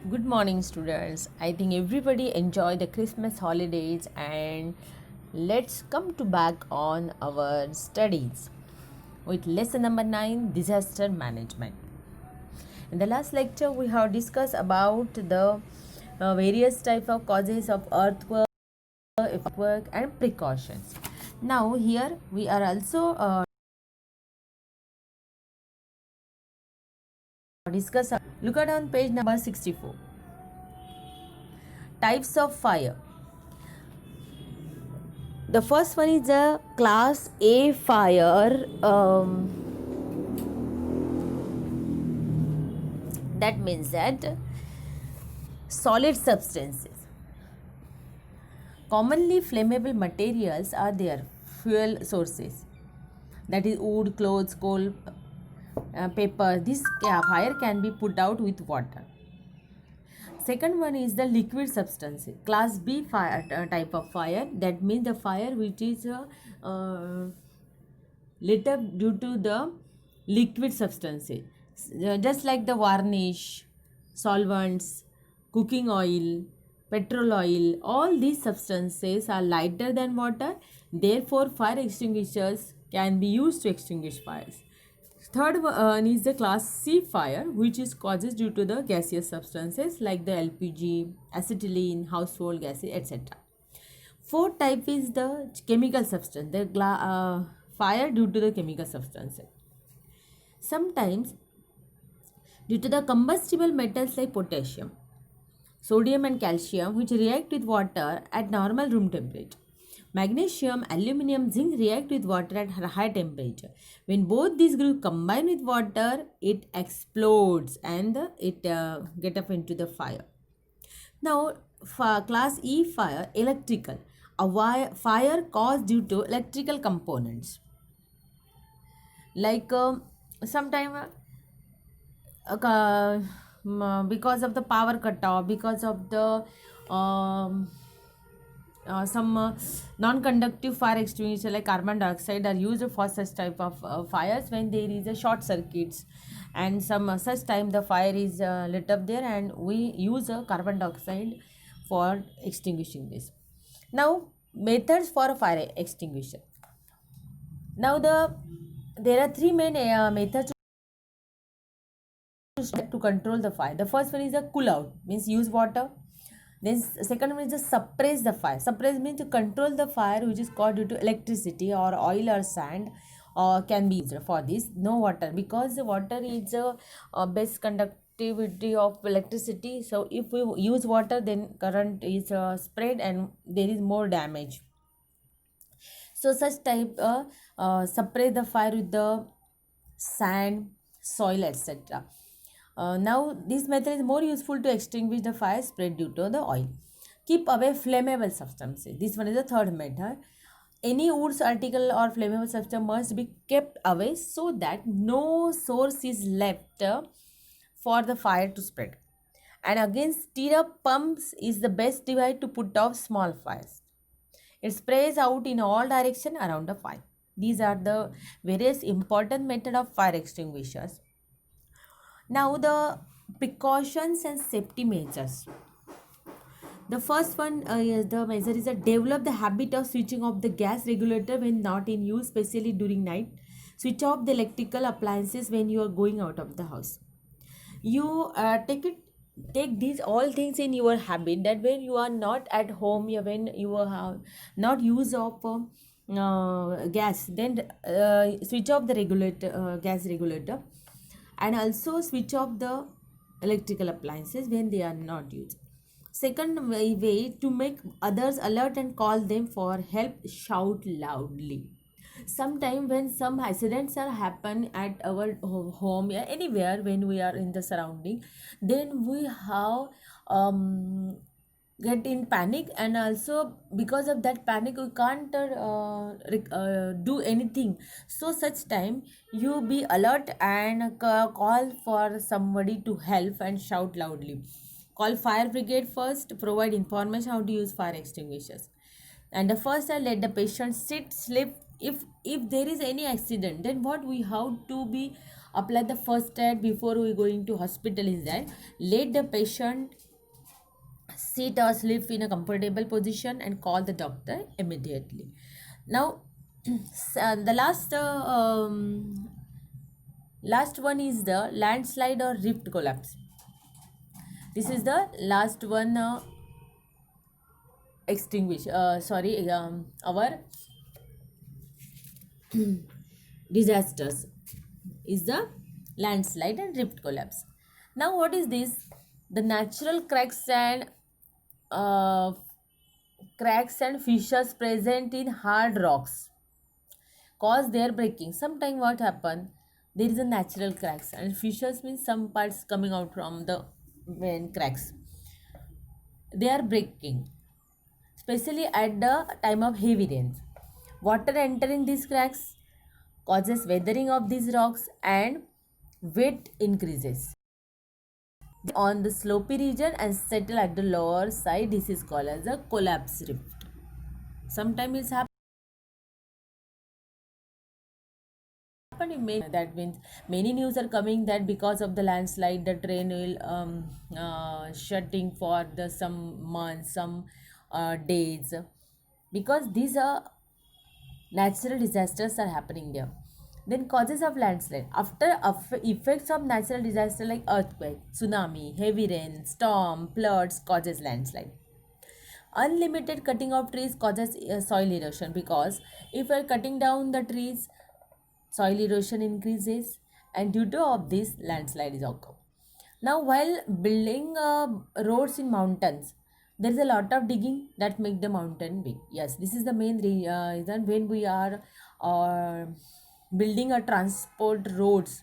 Good morning, students. I think everybody enjoy the Christmas holidays and let's come to back on our studies with lesson number 9, disaster management. In the last lecture, we have discussed about the various type of causes of earthquake and precautions. Now here we are also discuss. Look at on page number 64. Types of fire. The first one is the class A fire. That means that solid substances. Commonly flammable materials are their fuel sources. That is wood, clothes, coal, paper. This fire can be put out with water. Second one is the liquid substance. Class B fire type of fire. That means the fire which is lit up due to the liquid substances, just like the varnish, solvents, cooking oil, petrol oil. All these substances are lighter than water. Therefore, fire extinguishers can be used to extinguish fires. Third one is the class C fire, which is causes due to the gaseous substances like the LPG, acetylene, household gases, etc. Fourth type is the chemical substance, the fire due to the chemical substances. Sometimes due to the combustible metals like potassium, sodium and calcium which react with water at normal room temperature. Magnesium, aluminum, zinc react with water at high temperature. When both these groups combine with water, it explodes and it get up into the fire. Now, for class E fire, electrical. Fire caused due to electrical components. Like sometime because of the power cut off, because of the some non-conductive fire extinguisher like carbon dioxide are used for such type of fires when there is a short circuits, and some such time the fire is lit up there and we use a carbon dioxide for extinguishing this. Now methods for a fire extinguisher. Now there are three main methods to control the fire. The first one is a cool out, means use water. Then second one is to suppress the fire. Suppress means to control the fire which is caused due to electricity or oil or sand, or can be used for this. No water, because the water is a best conductivity of electricity. So if we use water, then current is spread and there is more damage. So such type suppress the fire with the sand, soil, etc. Now this method is more useful to extinguish the fire spread due to the oil. Keep away flammable substances. This one is the third method. Any woods article or flammable substance must be kept away so that no source is left for the fire to spread. And again, stirrup pumps is the best device to put out small fires. It sprays out in all direction around the fire. These are the various important method of fire extinguishers. Now the precautions and safety measures. The first one is the measure is that develop the habit of switching off the gas regulator when not in use, especially during night. Switch off the electrical appliances when you are going out of the house. You take these all things in your habit, that when you are not at home, when you have not use of gas, then switch off the regulator, gas regulator, and also switch off the electrical appliances when they are not used. Second way to make others alert and call them for help, shout loudly. Sometime when some accidents are happen at our home, yeah, anywhere when we are in the surrounding, then we have get in panic, and also because of that panic we can't do anything. So such time you be alert and call for somebody to help and shout loudly. Call fire brigade first, provide information how to use fire extinguishers. And the first, I let the patient sit, sleep. If there is any accident, then what we have to be apply the first aid before we going to hospital is that let the patient sit or sleep in a comfortable position and call the doctor immediately. Now the last one is the landslide or rift collapse. This is the last one extinguish sorry our disasters is the landslide and rift collapse. Now what is this? The natural uh, cracks and fissures present in hard rocks cause their breaking. Sometime what happen, there is a natural cracks and fissures means some parts coming out from the main cracks, they are breaking, especially at the time of heavy rains. Water entering these cracks causes weathering of these rocks and weight increases on the slopy region and settle at the lower side. This is called as a collapse rift. Sometimes it's happening in many, that means many news are coming that because of the landslide the train will shutting for the some months, some days, because these are natural disasters are happening there. Then causes of landslide. After effects of natural disaster like earthquake, tsunami, heavy rain, storm, floods causes landslide. Unlimited cutting of trees causes soil erosion, because if we are cutting down the trees, soil erosion increases, and due to of this landslide is occur. Now while building roads in mountains, there is a lot of digging that make the mountain big. Yes, this is the main reason when we are uh, building a transport roads.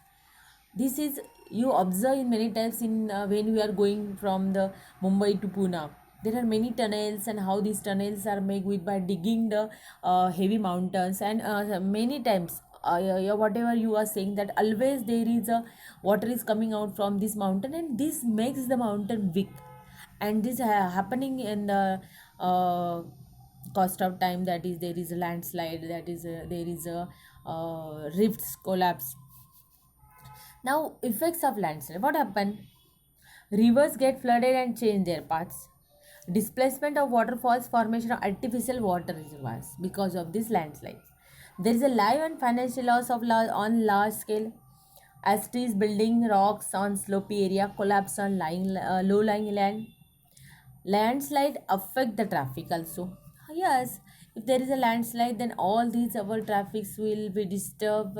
This is you observe in many times in when we are going from the Mumbai to Pune. There are many tunnels, and how these tunnels are made with by digging the heavy mountains, and many times whatever you are saying that always there is a water is coming out from this mountain, and this makes the mountain weak, and this happening in the cost of time, that is there is a landslide, that is there is a rifts collapse. Now, effects of landslide. What happened? Rivers get flooded and change their paths. Displacement of waterfalls, formation of artificial water reservoirs because of this landslide. There is a live and financial loss of on large scale, as trees, building, rocks on slopy area collapse on low-lying land. Landslide affect the traffic also. Yes, if there is a landslide, then all these our traffics will be disturbed.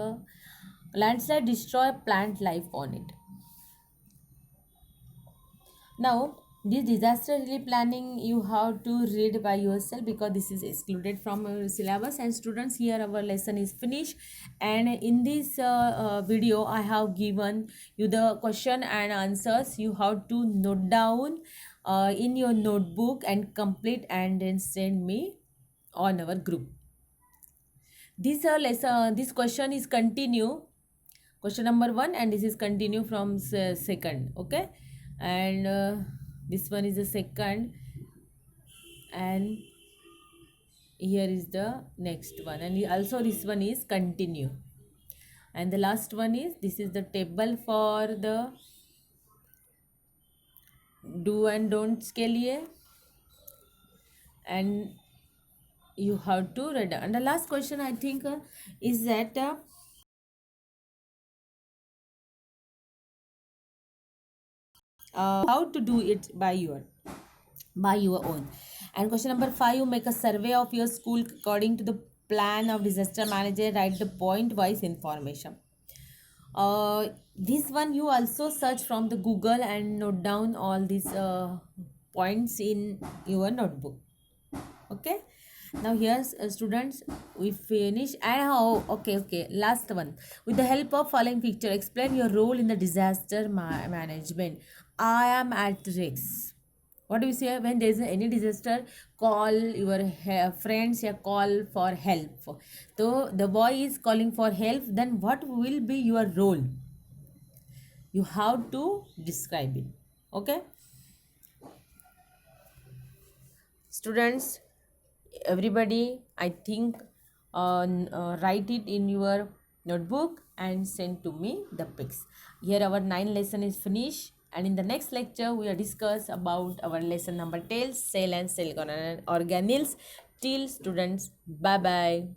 Landslide destroy plant life on it. Now, this disaster relief planning you have to read by yourself, because this is excluded from our syllabus. And students, here our lesson is finished. And in this video, I have given you the question and answers. You have to note down in your notebook and complete, and then send me on our group. This lesson, this question is continue. Question number 1, and this is continue from second. Okay, and this one is the second, and here is the next one, and also this one is continue, and the last one is this is the table for the do and don'ts के लिए, and you have to read. And the last question I think is that how to do it by your own. And question number 5, you make a survey of your school according to the plan of disaster manager, write the point wise information. This one you also search from the Google and note down all these points in your notebook. Okay, now here's students, we finish. And okay, last one. With the help of following picture, explain your role in the disaster management. I am at risk. What do you say when there is any disaster? Call your friends, or call for help. So the boy is calling for help, then what will be your role? You have to describe it. Okay, students, everybody, I think write it in your notebook and send to me the pics. Here our 9 lesson is finished, and in the next lecture we will discuss about our lesson number 10, cell and cell organelles. Till students, bye bye.